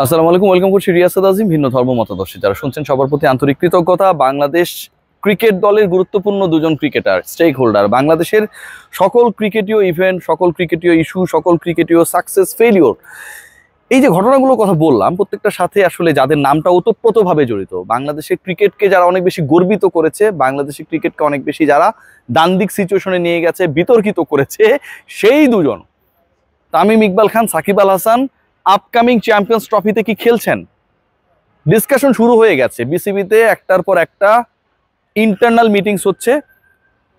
আসসালামু আলাইকুম, ওয়েলকাম করছি রিয়াসাত আজিম। ভিন্ন ধর্ম মতাদর্শী যারা শুনছেন সবার প্রতি আন্তরিক কৃতজ্ঞতা। বাংলাদেশ ক্রিকেট দলের গুরুত্বপূর্ণ দুজন ক্রিকেটার, স্টেক হোল্ডার, বাংলাদেশের সকল ক্রিকেটীয় ইভেন্ট, সকল ক্রিকেটীয় ইস্যু, সকল ক্রিকেটীয় সাকসেস ফেলিওর, এই যে ঘটনাগুলোর কথা বললাম, প্রত্যেকটার সাথে আসলে যাদের নামটা ওতপ্রোতভাবে জড়িত, বাংলাদেশের ক্রিকেটকে যারা অনেক বেশি গর্বিত করেছে, বাংলাদেশের ক্রিকেটকে অনেক বেশি যারা দ্বান্দ্বিক সিচুয়েশনে নিয়ে গেছে, বিতর্কিত করেছে, সেই দুজন তামিম ইকবাল খান, সাকিব আল হাসান আপকামিং চ্যাম্পিয়ন্স ট্রফিতে কি খেলছেন? ডিসকাশন শুরু হয়ে গেছে বিসিবিতে, একটার পর একটা ইন্টারনাল মিটিংস হচ্ছে।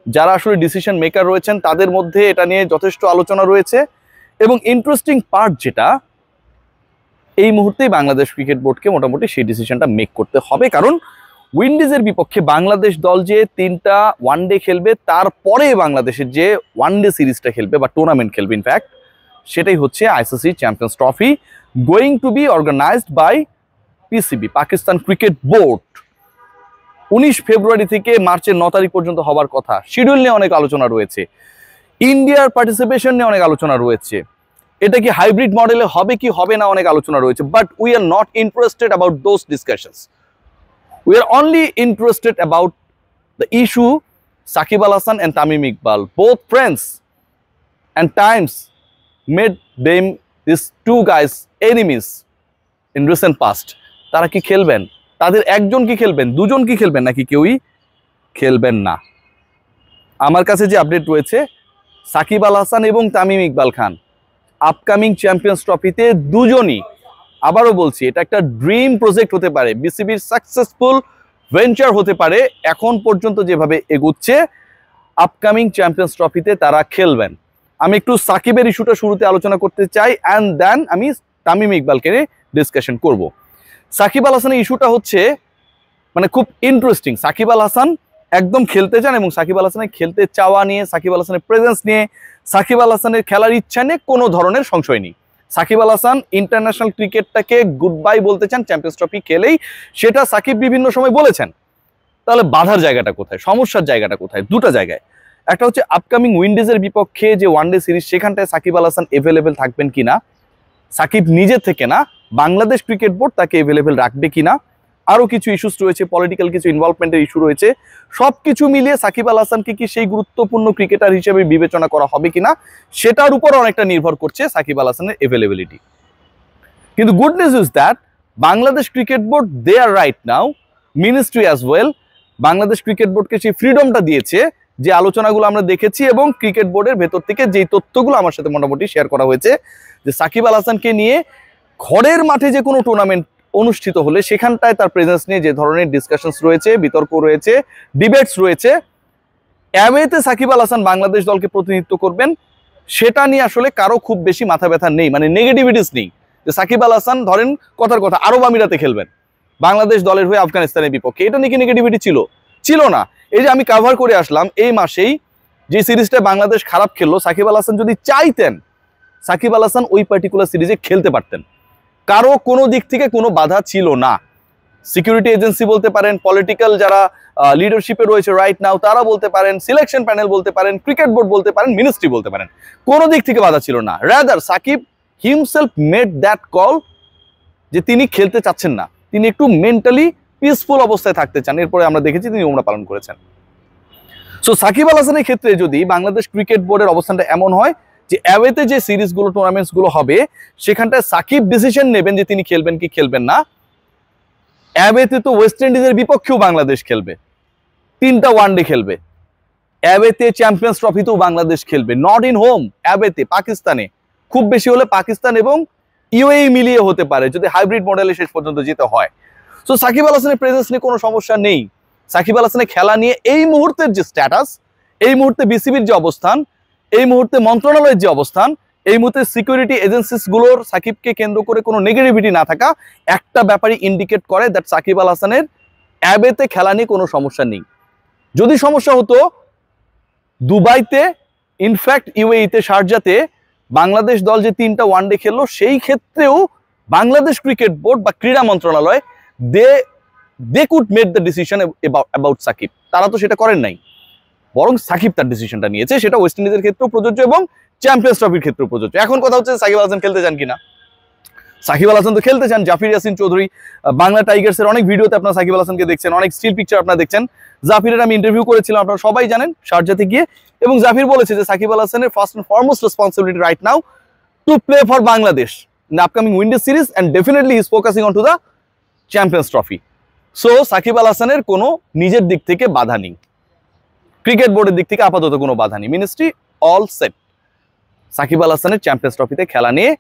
যারা আসলে ডিসিশন মেকার রয়েছেন তাদের মধ্যে এটা নিয়ে যথেষ্ট আলোচনা রয়েছে। এবং ইন্টারেস্টিং পার্ট যেটা, এই মুহূর্তেই বাংলাদেশ ক্রিকেট বোর্ডকে মোটামুটি সেই ডিসিশনটা মেক করতে হবে, কারণ উইন্ডিজের বিপক্ষে বাংলাদেশ দল যে 3টা ওয়ানডে খেলবে, তারপরে বাংলাদেশের যে ওয়ানডে সিরিজটা খেলবে বা টুর্নামেন্ট খেলবে, ইনফ্যাক্ট সেটাই হচ্ছে ICC Champions Trophy, going to be organised by PCB, Pakistan cricket board. 19 February থেকে মার্চের 9 তারিখ পর্যন্ত হবার কথা। শিডিউল নিয়ে অনেক আলোচনা রয়েছে, ইন্ডিয়ার পার্টিসিপেশন নিয়ে অনেক আলোচনা রয়েছে, এটা কি হাইব্রিড মডেলে হবে কি হবে না অনেক আলোচনা রয়েছে। But we are not interested about those discussions. We are only interested about the issue Shakib Al Hasan and Tamim Iqbal, both friends, and times made them, these two guys, enemies in recent past. তারা কি খেলবেন? তাদের একজন কি খেলবেন, দুজন কি খেলবেন, নাকি কেউই খেলবেন না? আমার কাছে যে আপডেট রয়েছে, সাকিব আল হাসান এবং তামিম ইকবাল খান আপকামিং চ্যাম্পিয়ন্স ট্রফিতে দুজনই, আবারও বলছি, এটা একটা ড্রিম প্রজেক্ট হতে পারে, বিসিবির সাকসেসফুল ভেঞ্চার হতে পারে। এখন পর্যন্ত যেভাবে এগুচ্ছে, আপকামিং চ্যাম্পিয়ন্স ট্রফিতে তারা খেলবেন। আমি একটু সাকিবের ইস্যুটা শুরুতে আলোচনা করতে চাই, অ্যান্ড দেন আমি তামিম ইকবালকে ডিসকাশন করব। সাকিব আল হাসানের ইস্যুটা হচ্ছে মানে খুব ইন্টারেস্টিং। সাকিব আল হাসান একদম খেলতে চান, এবং সাকিব আল হাসানের খেলতে চাওয়া নিয়ে, সাকিব আল হাসানের প্রেজেন্স নিয়ে, সাকিব আল হাসানের খেলার ইচ্ছা নিয়ে কোনো ধরনের সংশয় নেই। Shakib Al Hasan international ক্রিকেটটাকে good bye বলতে চান চ্যাম্পিয়ন্স ট্রফি খেলেই, সেটা সাকিব বিভিন্ন সময় বলেছেন। তাহলে বাধার জায়গাটা কোথায়, সমস্যার জায়গাটা কোথায়? দুটো জায়গায়। একটা হচ্ছে আপকামিং উইন্ডিজের বিপক্ষে যে ওয়ানডে সিরিজ, সেখানটায় সাকিব আল হাসান এভেলেবেল থাকবেন কিনা, সাকিব নিজে থেকে না, বাংলাদেশ ক্রিকেট বোর্ড তাকে এভেলেবেল রাখবে কিনা, আরও কিছু ইস্যুস রয়েছে, পলিটিক্যাল কিছু ইনভলভমেন্টের ইস্যু রয়েছে। সব কিছু মিলিয়ে সাকিব আল হাসানকে কি সেই গুরুত্বপূর্ণ ক্রিকেটার হিসেবে বিবেচনা করা হবে কিনা, সেটার উপর অনেকটা নির্ভর করছে সাকিব আল হাসানের এভেলেবিলিটি। কিন্তু good news is that Bangladesh cricket board, they are right now, ministry as well, Bangladesh cricket বোর্ডকে সেই ফ্রিডমটা দিয়েছে, যে আলোচনাগুলো আমরা দেখেছি এবং ক্রিকেট বোর্ডের ভেতর থেকে যেই তথ্যগুলো আমার সাথে মোটামুটি শেয়ার করা হয়েছে, যে সাকিব আল হাসানকে নিয়ে ঘরের মাঠে যে কোনো টুর্নামেন্ট অনুষ্ঠিত হলে সেখানটায় তার প্রেজেন্স নিয়ে যে ধরনের ডিসকাশনস রয়েছে, বিতর্ক রয়েছে, ডিবেটস রয়েছে, অ্যাওয়েতে সাকিব আল হাসান বাংলাদেশ দলকে প্রতিনিধিত্ব করবেন, সেটা নিয়ে আসলে কারো খুব বেশি মাথা ব্যথা নেই, মানে নেগেটিভিটিস নেই। যে সাকিব আল হাসান ধরেন কথার কথা আরব আমিরাতে খেলবেন বাংলাদেশ দলের হয়ে আফগানিস্তানের বিপক্ষে, এটা নিয়ে কি নেগেটিভিটি ছিল না। এই যে আমি কাভার করে আসলাম এই মাসেই যে সিরিজটা বাংলাদেশ খারাপ খেললো, সাকিব আল হাসান যদি চাইতেন, সাকিব আল হাসান ওই পার্টিকুলার সিরিজে খেলতে পারতেন, কারো কোনো দিক থেকে কোনো বাধা ছিল না। সিকিউরিটি এজেন্সি বলতে পারেন, পলিটিক্যাল যারা লিডারশিপে রয়েছে রাইট নাও তারা বলতে পারেন, সিলেকশন প্যানেল বলতে পারেন, ক্রিকেট বোর্ড বলতে পারেন, মিনিস্ট্রি বলতে পারেন, কোনো দিক থেকে বাধা ছিল না। Rather Shakib himself made that call, যে তিনি খেলতে চাচ্ছেন না, তিনি একটু মেন্টালি পিসফুল অবস্থায় থাকতে চান। এরপরে আমরা দেখেছি তিনি উমরা পালন করেছেন। সো সাকিব আল হাসানের ক্ষেত্রে যদি বাংলাদেশ ক্রিকেট বোর্ডের অবস্থানটা এমন হয় যে অ্যাওয়েতে যে সিরিজগুলো, টুর্নামেন্টসগুলো হবে, সেখানটায় সাকিব ডিসিশন নেবেন যে তিনি খেলবেন কি খেলবেন না। অ্যাওয়েতে তো ওয়েস্ট ইন্ডিজের বিপক্ষেও বাংলাদেশ খেলবে, 3টা ওয়ানডে খেলবে, অ্যাওয়েতে চ্যাম্পিয়ন্স ট্রফিতেও বাংলাদেশ খেলবে, নট ইন হোম, অ্যাওয়েতে পাকিস্তানে, খুব বেশি হলে পাকিস্তান এবং ইউএই মিলিয়ে হতে পারে যদি হাইব্রিড মডেলে শেষ পর্যন্ত যেতে হয়। সো সাকিব আল হাসানের প্রেজেন্স নিয়ে কোনো সমস্যা নেই। সাকিব আল হাসানের খেলা নিয়ে এই মুহূর্তের যে স্ট্যাটাস, এই মুহূর্তে বিসিবির যে অবস্থান, এই মুহূর্তে মন্ত্রণালয়ের যে অবস্থান, এই মুহূর্তে সিকিউরিটি এজেন্সিসগুলোর সাকিবকে কেন্দ্র করে কোনো নেগেটিভিটি না থাকা, একটা ব্যাপারই ইন্ডিকেট করে দ্যাট সাকিব আল হাসানের অ্যাওয়েতে খেলা নিয়ে কোনো সমস্যা নেই। যদি সমস্যা হতো দুবাইতে, ইনফ্যাক্ট ইউএইতে, শারজাতে বাংলাদেশ দল যে 3টা ওয়ানডে খেললো, সেই ক্ষেত্রেও বাংলাদেশ ক্রিকেট বোর্ড বা ক্রীড়া মন্ত্রণালয় they could made the decision about Shakib. তারা তো সেটা করেন নাই, বরং সাকিব তার ডিসিশনটা নিয়েছে। সেটা ওয়েস্ট ইন্ডিজের ক্ষেত্রেও প্রযোজ্য এবং চ্যাম্পিয়ন্স ট্রফির ক্ষেত্রেও প্রযোজ্য। এখন কথা হচ্ছে সাকিব আল হাসান খেলতে চান কিনা। সাকিব আল হাসান তো খেলতে চান। জাফর ইয়াসিন চৌধুরী বাংলা টাইগার্সের অনেক ভিডিওতে আপনারা সাকিব আল হাসানকে দেখছেন, অনেক স্টিল পিকচার আপনারা দেখছেন। জাফিরের আমি ইন্টারভিউ করেছিলাম, আপনারা সবাই জানেন, শারজাতে গিয়ে, এবং জাফির বলেছে যে সাকিব আল হাসানের first and foremost responsibility right now to play for Bangladesh in the upcoming Windies series and definitely is focusing on to the Champions Trophy. So Shakib Al হাসানের কোনো নিজের দিক থেকে বাধা নেই, ক্রিকেট বোর্ডের দিক থেকে আপাতত কোনো বাধা নেই, ministry all set. Shakib Al হাসানের চ্যাম্পিয়ন্স ট্রফিতে খেলা নিয়ে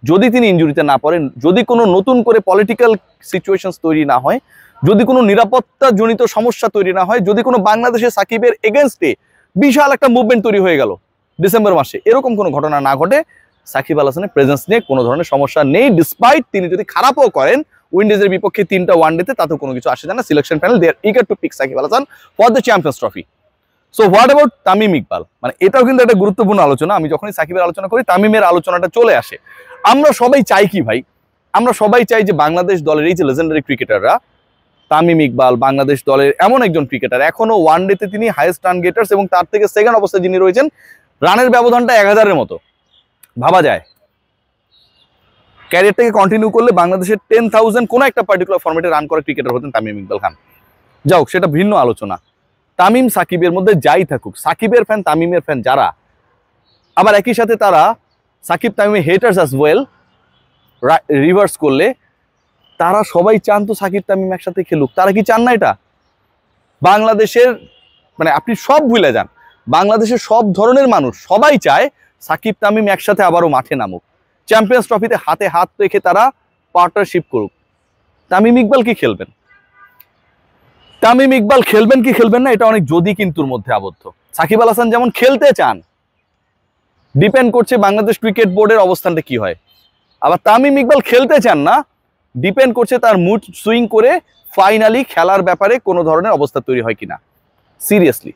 যদি তিনি ইনজুরিতে না পড়েন, যদি কোনো নতুন করে পলিটিক্যাল সিচুয়েশন তৈরি না হয়, যদি কোনো নিরাপত্তা জনিত সমস্যা তৈরি না হয়, যদি কোনো বাংলাদেশে সাকিবের এগেনস্টে বিশাল একটা মুভমেন্ট তৈরি হয়ে গেল ডিসেম্বর মাসে, এরকম কোনো ঘটনা না ঘটে, সাকিব আল হাসানের প্রেজেন্স নিয়ে কোনো ধরনের সমস্যা নেই। ডিসপাইট তিনি যদি খারাপও করেন উইন্ডিজের বিপক্ষে 3টা ওয়ানডেতে, তাতেও কোনো কিছু আসে যায় না। Selection panel they are eager to pick Shakib Al Hasan for the Champions Trophy. So what about Tamim Iqbal? মানে এটাও কিন্তু একটা গুরুত্বপূর্ণ আলোচনা। আমি যখনই সাকিবের আলোচনা করি তামিমের আলোচনাটা চলে আসে। আমরা সবাই চাই কি ভাই? আমরা সবাই চাই যে বাংলাদেশ দলের এই যে লেজেন্ডারি ক্রিকেটাররা, তামিম ইকবাল বাংলাদেশ দলের এমন একজন ক্রিকেটার, এখনো ওয়ানডেতে তিনি হাইয়েস্ট রান গেটার্স এবং তার থেকে সেকেন্ড অবস্থায় যিনি রয়েছেন, রানের ব্যবধানটা 1000-এর মতো। ভাবা যায় ক্যারিয়ারটাকে কন্টিনিউ করলে বাংলাদেশের 10,000 কোনো একটা পার্টিকুলার ফরম্যাটে রান করা ক্রিকেটার হতেন তামিম ইকবাল খান। যাও, সেটা ভিন্ন আলোচনা। তামিম সাকিবের মধ্যে যাই থাকুক, সাকিবের ফ্যান তামিমের ফ্যান যারা, আবার একই সাথে তারা সাকিব তামিমের হেটার্স অ্যাজ ওয়েল, রিভার্স করলে তারা সবাই চান তো সাকিব তামিম একসাথে খেলুক। তারা কি চান না এটা? বাংলাদেশের মানে আপনি সব ভুলে যান, বাংলাদেশের সব ধরনের মানুষ সবাই চায় সাকিব তামিম একসাথে আবারও মাঠে নামুক, চ্যাম্পিয়ন্স ট্রফিতে হাতে হাত রেখে তারা পার্টনারশিপ করুক। তামিম ইকবাল কি খেলবেন? তামিম ইকবাল খেলবেন কি খেলবেন না, এটা অনেক যদি কিন্তুর মধ্যে আবদ্ধ। সাকিব আল হাসান যেমন খেলতে চান, ডিপেন্ড করছে বাংলাদেশ ক্রিকেট বোর্ডের অবস্থানটা কি হয়। আবার তামিম ইকবাল খেলতে চান না, ডিপেন্ড করছে তার মুড সুইং করে ফাইনালি খেলার ব্যাপারে কোনো ধরনের অবস্থা তৈরি হয় কিনা। সিরিয়াসলি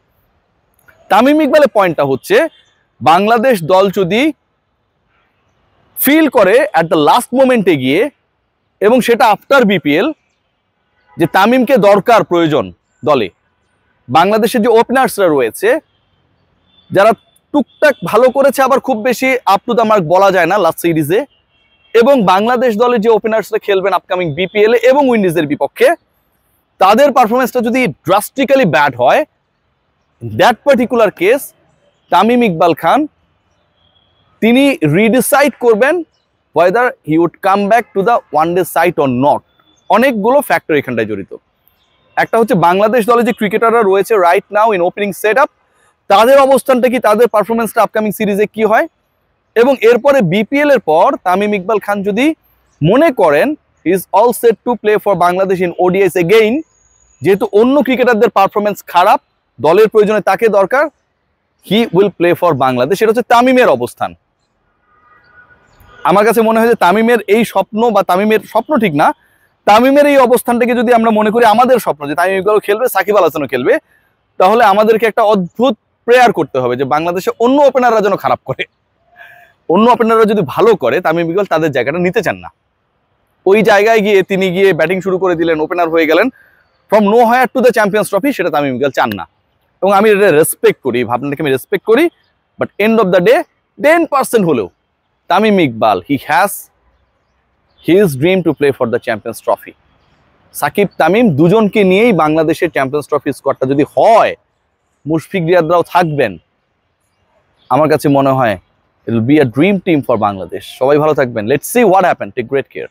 তামিম ইকবালের পয়েন্টটা হচ্ছে, বাংলাদেশ দল যদি ফিল করে অ্যাট দ্য লাস্ট মোমেন্টে গিয়ে, এবং সেটা আফটার বিপিএল, যে তামিমকে দরকার প্রয়োজন দলে, বাংলাদেশের যে ওপেনার্সরা রয়েছে যারা টুকটাক ভালো করেছে, আবার খুব বেশি আপ টু দ্য মার্ক বলা যায় না লাস্ট সিরিজে, এবং বাংলাদেশ দলে যে ওপেনার্সরা খেলবেন আপকামিং বিপিএল এবং উইন্ডিজের বিপক্ষে, তাদের পারফরমেন্সটা যদি ড্রাস্টিক্যালি ব্যাড হয়, that particular case Tamim Iqbal Khan তিনি রিডিসাইড করবেন whether he would come back to the one day side or not. অনেকগুলো ফ্যাক্টর এখানটায় জড়িত। একটা হচ্ছে বাংলাদেশ দলে যে ক্রিকেটাররা রয়েছে right now in opening setup, তাদের অবস্থানটা কি, তাদের পারফরমেন্সটা আপকামিং সিরিজে কি হয়, এবং এরপরে বিপিএল এর পর তামিম ইকবাল খান যদি মনে করেন is all set two play for Bangladesh in ওডিআইস again, যেহেতু অন্য ক্রিকেটারদের পারফরমেন্স খারাপ, দলের প্রয়োজনে তাকে দরকার, he will play for Bangladesh. এটা হচ্ছে তামিমের অবস্থান। আমার কাছে মনে হয় যে তামিমের এই স্বপ্ন, বা তামিমের স্বপ্ন ঠিক না, তামিমের এই অবস্থানটাকে যদি আমরা মনে করি আমাদের স্বপ্ন, যে তামিম ইকবালও খেলবে, সাকিব আল হাসানও খেলবে, তাহলে আমাদেরকে একটা অদ্ভুত প্রেয়ার করতে হবে যে বাংলাদেশে অন্য ওপেনাররা যেন খারাপ করে, অন্য ওপেনাররা যদি ভালো করে তামিম ইকবাল তাদের জায়গাটা নিতে চান না। ওই জায়গায় গিয়ে তিনি গিয়ে ব্যাটিং শুরু করে দিলেন, ওপেনার হয়ে গেলেন, from no higher to the Champions Trophy, সেটা তামিম ইকবাল চান না। এবং আমি এটা রেসপেক্ট করি, ভাবনাটাকে আমি রেসপেক্ট করি, but end of the day 10% হলেও Tamim Iqbal he has his dream to play for the Champions Trophy. Shakib Tamim দুজনকে নিয়েই বাংলাদেশের চ্যাম্পিয়ন্স ট্রফি স্কোয়াডটা যদি হয়, মুশফিক রিয়াদরাও থাকবেন, আমার কাছে মনে হয় it will be a dream team for Bangladesh. সবাই ভালো থাকবেন। Let's see what happen. Take great care.